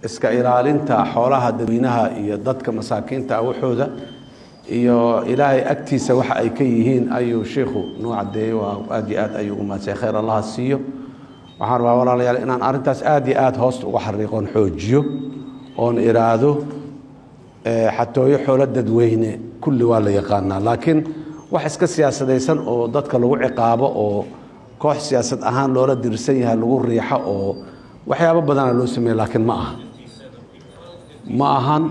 iska ilaalinta xoolaha dadweynaha iyo dadka masaakiinta waxooda iyo ilaahay agtiisa waxa ay ka yihiin ayuu sheekhu noo cadeeyay waa aad iyo aad ayuu u maasay khayr Allah siiyo waxaan rabaa walaalayaal inaan arintaas aad iyo aad hoosta uga xariiqoon xoojiyo oon iraado xatooyo xoolo dadweyne kulli waa la yaqaanaa laakiin wax iska siyaasadaysan oo dadka lagu ciqaabo oo koox siyaasad ahaan loola dirsan yahay lagu riixo oo waxyaabo badan loo sameeyo laakiin ma ahan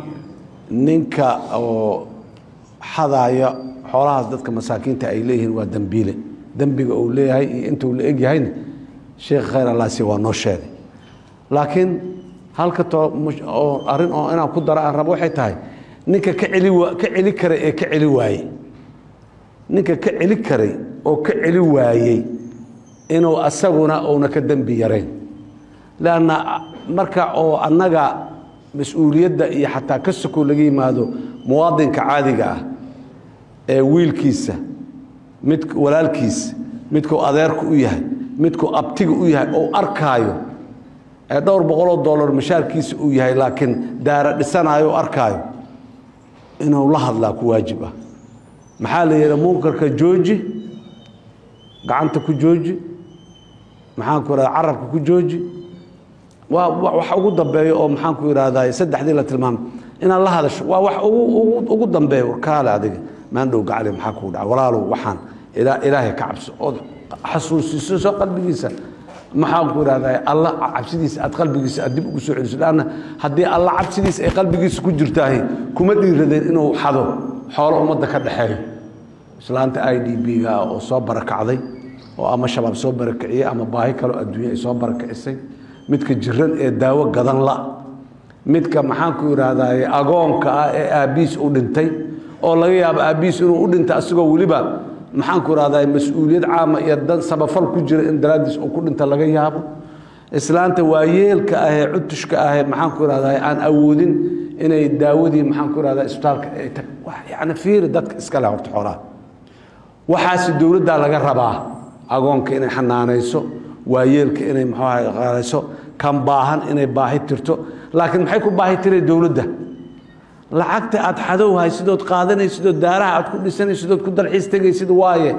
ninka oo xadaaya xoolahaas dadka masaakiinta ay leeyihiin waa dambiile dambiga uu leeyahay iyo inta uu la eg yahay sheekh khayr Allah si waa noo sheegay laakiin halka oo arin oo inaan ku daro aan rabo waxay tahay ninka ka celi kara ee ka celi waayay ninka ka celi karay oo ka celi waayay inuu asaguna una ka dambi yareen laana marka oo annaga mas'uuliyadda iyo xataa ka soko laga yimaado muwaadinka caadiga ah ee wiilkiisa mid walaalkiisa midku adeerku u yahay midku abtiga u yahay oo arkaayo dhowr $100 mishaarkiisa uu yahay laakiin daara dhisanayo arkaayo inuu la hadlaa ku waajib ah maxaa la yiraahdaa munkarka jooji gacanta ku jooji maxaan ku yiraahdaa carabka ku jooji wax ugu dambeeyo oo maxaan ku yiraahdaa saddexdii la tilmaam in la hadasho waa wax ugu dambeeyo warkaale adiga maan dhow gacali maxaa ku dhacay walaalo waxaan ilaahay ka cabso oo xasuusiso qalbigiisa maxaan ku yiraahdaa Allah cabsidiisa aad qalbigiisa dib ugu soo celiso laana hadii Allah cabsidiisa ay qalbigiisa ku jirtaahay kuma dhiiradeen inuu xado xoolo umada ka dhaxeeyo islaanta IDB ga oo soo barakacday oo ama shabaab soo barakaciyay ama baahi kale adduunyo ay soo barakacisay midka jiran ee daawo gadan la midka maxaan ku yiraahdaa agoonka ee aabiis u dhintay oo laga yaabo aabiis inuu u dhinto asagoo waliba maxaan ku yiraahdaa mas'uuliyad caama iyo dan sabafal ku jira in daraadis oo ku dhinta laga yaabo islaanta waayeelka ah ee cutushka ah maxaan ku yiraahdaa aan awoodin inay daawadii maxaan ku yiraahdaa isbitaalka ay tag wax yaani fiir dadka iska la horta xoolaha waxaas dawladda laga rabaa agoonka inay xanaanayso waayeelka inay maxaa qaadayso kan baahan inay baahi tirto laakiin maxay ku baahi tiray dawladda lacagta aad xadow haysidood qaadanaysid daaraha aad ku dhisanaysid ku dalxiis tagaysid waaye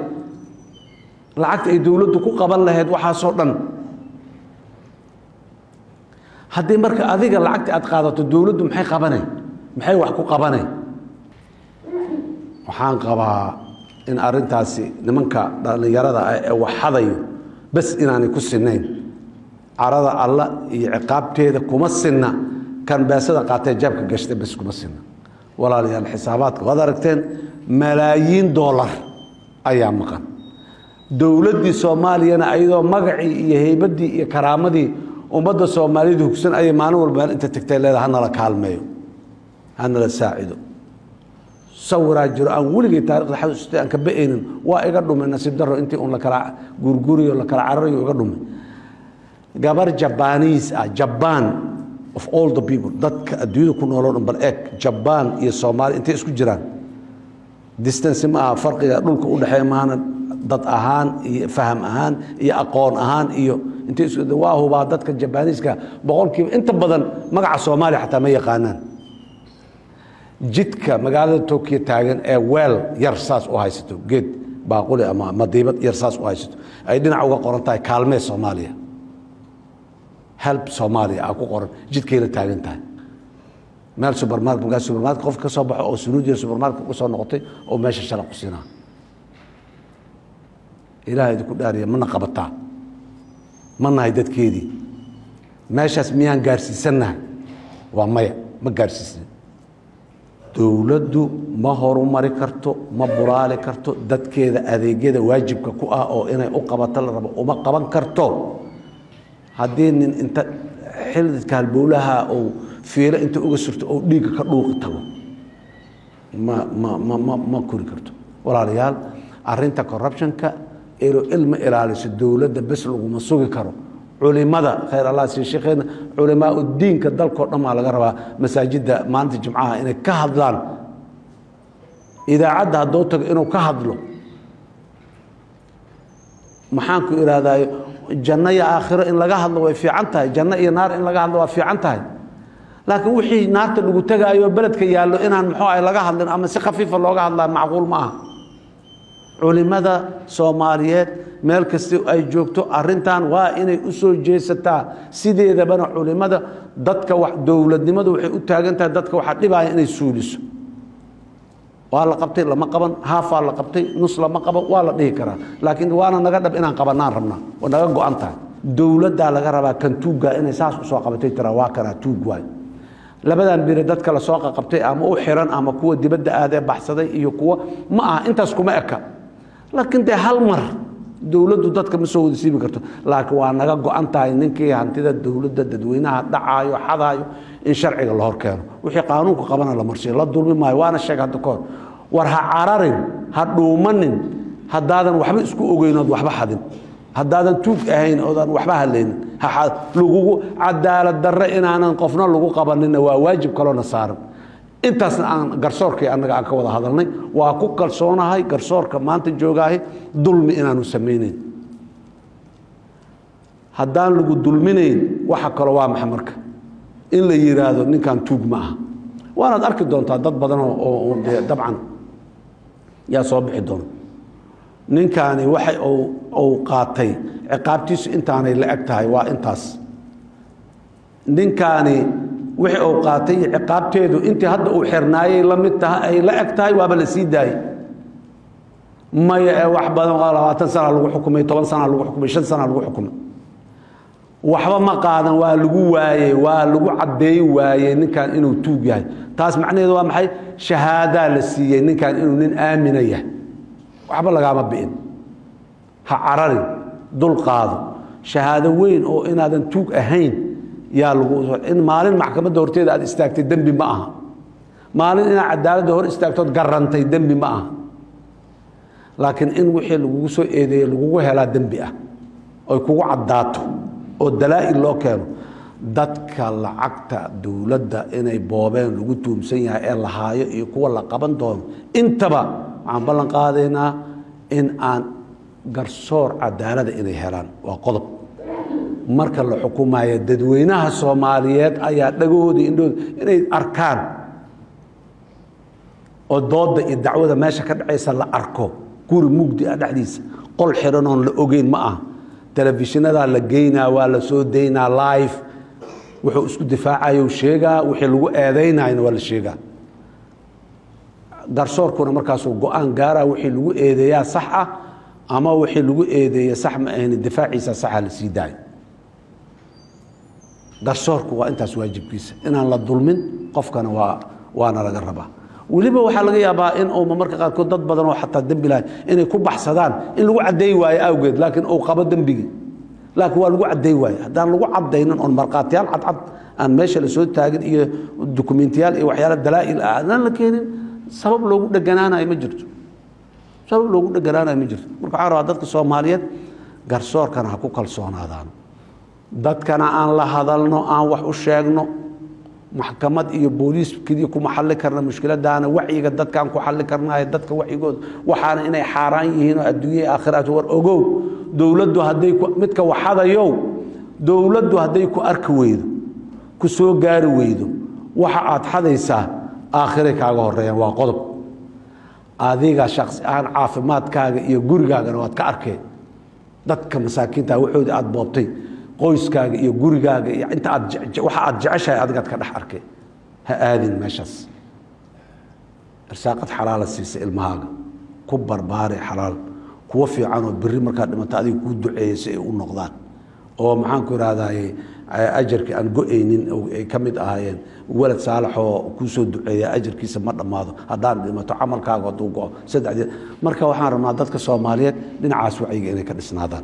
lacagta ay dawladdu ku qaban lahayd waxa soo dhan hadii marka adiga lacagta aad qaadato dawladdu maxay qabanay maxay wax ku qabanay waxaan qabaa in arintaasi nimanka dhalinyarada ee wax xadayo bas inaanay ku sinayn arada Allah iyo ciqaabteeda kuma sinna kan baasada qaatay jabka gashtay bas kuma sinna walaalayaal xisaabaadka wada aragteen malaayiin $, ayaa maqan dawladii Soomaaliyana ayadoo magacii iyo heybadii iyo karaamadii ummadda Soomaaliyeed hugsan ay maalin walba inta tagtay leedahay hana la kaalmeeyo hana la saacido sawira jiro aan waliga taariikhda xasuustay aan ka beenin waa iga dhumay nasiib daro intii la kala gurguriyo la kala cararayo iga dhumay gabar Japanese Japan of all the people dadka adduunka ku nool oo bal eeg Japan iyo Soomaali intay isku jiraan distance ma farqiga dhulka u dhaxeeya maana dad ahaan iyo faham ahaan iyo aqoon ahaan iyo intay isku waa huba dadka Japanese-ka boqolkiiba inta badan magaca Soomaali xataa ma yaqaanaan jidka magaalada Tokyo taagan ee weel yar saas u haysto geed baaquli ama madiibad yar saas u haysto ay dhinac uga qoran tahay kaalme Soomaaliya help Somalia aku qoran jidkeela taagan tahay meel supermarket qof ka soo baxo oo sunuudiya supermarket ku soo noqotay oo meesha shalaq ku siinaa ilaahay ku dhaariya mana qabataa mana ay dadkeedii meeshaas miyaan gaarsiisanahay waa maya ma gaarsiisna dawladdu ma horumari karto ma buraali karto dadkeeda adeegyada waajibka ku ah oo inay u qabato la rabo uma qaban karto haddii nin inta xilidka halbowlaha oo fiiro inta uga surto oo dhiig ka dhuuqi tago ma kori karto walaalayaal arinta corruptionka ilma ilaaliso dawladda bas lagu ma sugi karo culimada khayr Allah si sheekheena culimaa diinka dalka dhama laga rabaa masaajida maanta jumcaha inay ka hadlaan idaacada hadoo tago inuu ka hadlo maxaan ku iraadayo janno iyo aakhiro in laga hadlo way fiican tahay janno iyo naar in laga hadlo waa fiican tahay laakiin wixii naarta lagu tagaayo beledka yaallo inaan muxuu ay laga hadlin ama si khafiifa looga hadlaa macquul ma aha culimada Soomaaliyeed meel kasta ay joogto arintan waa inay u soo jeesataa sideedabana culimada dadka wax dawladnimadu waxay u taagan tahay dadka waxa dhibaya inay suuliso waa la qabtay lama qaban haafa la qabtay nus lama qaban waa la dhihi karaa laakiin waana naga dhab inaan qabanaan rabnaa oo naga go'an tahay dawladda laga rabaa kan tuuga inay saas u soo qabatay tira waa kana tuug waay labadan biri dadka la soo qabtay ama u xiran ama kuwa dibadda aad ee baxsaday iyo kuwa ma aha intaas kuma eka laakiin de hal mar dawladdu dadka ma soo wada siibi karto laakiin waa naga go'an tahay ninkii hantida dawladda dadweynaha dhacaayo xadaayo in sharciga la hor keeno wixii qaanuunku qabana la marsiyo la dulmi maayo waana sheeg hadda koor war ha cararin ha dhuumanin haddaadan waxba isku ogeynood waxba xadin haddaadan tuug ahayn oodan waxba hadlaynin lagugu cadaalad darre inaanan qofna lagu qabanina waa waajib kaloona saaran intaasna aan garsoorkii annaga aan ka wada hadalnay waa ku kalsoonahay garsoorka maanta joogaahay dulmi inaanu samaynayn haddaan lagu dulminayn waxa kale waa maxay marka in la yiraahdo ninkan tuug ma aha waanaad arki doontaa dad badan oo dabcan yaa soo bixi doona ninkani waxay uu qaatay ciqaabtiisu intaanay la eg tahay waa intaas ninkani wixii uu qaatay ciqaabteedu intii hadda uu xirnaayay la mid tahay ay la eg tahay waaba la sii daayay maya wax badan 20 sano lagu xukumay 10 sano lagu xukumay 5 sano lagu xukumay waxba ma qaadan waa lagu waayay waa lagu cadeey waayay ninkan inuu tuug yahay taas macnaheedu waa maxay shahaada la siiyay ninkan inuu nin aamin yahay waxba laga ma biin ha cararin dul qaado shahaado weyn oo inaadan tuug ahayn yaa lagu in maalin maxkamadda horteeda aad istaagtay dambi ma aha maalin ina cadaaladda hor istaagtood garantay dambi ma aha laakiin in wixii lagu soo eedeeyay lagu helaa dambi ah oo kugu cadaato oo dalaa'il loo keeno dadka lacagta dawladda inay boobeen lagu tuumsan yahay ee la haayo iyo kuwa la qaban doono intaba waxaan ballan qaadaynaa in aan garsoor cadaalada inay helaan waa qodob marka la xukumayo dadweynaha Soomaaliyeed ayaa dhagooda indhooda inay arkaan oo dooda iyo dacwada meesha ka dhacaysa la arko guri mugdi ah dhaxdiisa qol xiran oo la ogeyn ma ah telefishinada la geynaa waa la soo deynaa live wuxuu isku difaacayo sheegaa wixii lagu eedeynayna waa la sheegaa garsoorkuna markaas uu go'aan gaara wixii lagu eedeeyaa sax ah ama wixii lagu eedeeyaa sax ma ahayn difaaciisa sax la sii daay garsoorku waa intaas waajibkiisa inaan la dulmin qofkana waana laga rabaa waliba waxa laga yaabaa in uu marka qaar ko dad badan oo xataa dambi lahayn inay ku baxsadaan in lagu cadeey waayo awgeed laakiin uu qabo dambigi laakiin waa lagu cadeey waayo hadaan lagu cadeynin on marqaatiyaal cad aan meesha la soo taagin iyo dokumentiyaal iyo waxyaalo dalaa'il aan la keenin sabab loogu dhaganaanayo ma jirto sabab loogu dhaganaanayo ma jirto marka waxa rabaa dadka Soomaaliyeed garsoorkana ha ku kalsoonaadaan dadkana aan la hadalno aan wax u sheegno maxkamad iyo booliis kaliya kuma xalli karna mushkiladaana wacyiga dadkan ku xalli karnaa dadka wacyigood waxaana inay xaraan yihiin oo adduunyo aakhiraad war ogow dawladdu haday midka waxadayo dawladdu haday ku arki weydo ku soo gaari weydo waxa aad xadaysaa aakhire kaaga horeeyaan waa qodob adiga shakhsi aan caafimaadkaaga iyo gurigaagana waad ka arkay dadka masaakiinta waxood aad boobtay qoyskaaga iyo gurigaaga iyo inta aad waxa aad jeceshahay adiga ka dhax arkay ha aadin meeshaas irsaaqad xalaal siisa ilmahaaga ku barbaare xalaal kuwa fiican oo biri marka dhimato adiga ku duceeyay u noqdaan oo maxaan ku raadayay ajarki aan go'aynin oo ay kamid ahaayeen walad saalax oo ku soo duceeya ajarkiisa ma dhamaado hadaan dhimato amalkaaga haduu go'o saddex marka waxaan rabnaa dadka Soomaaliyeed dhinacaas wacyiga inay ka dhisnaadaan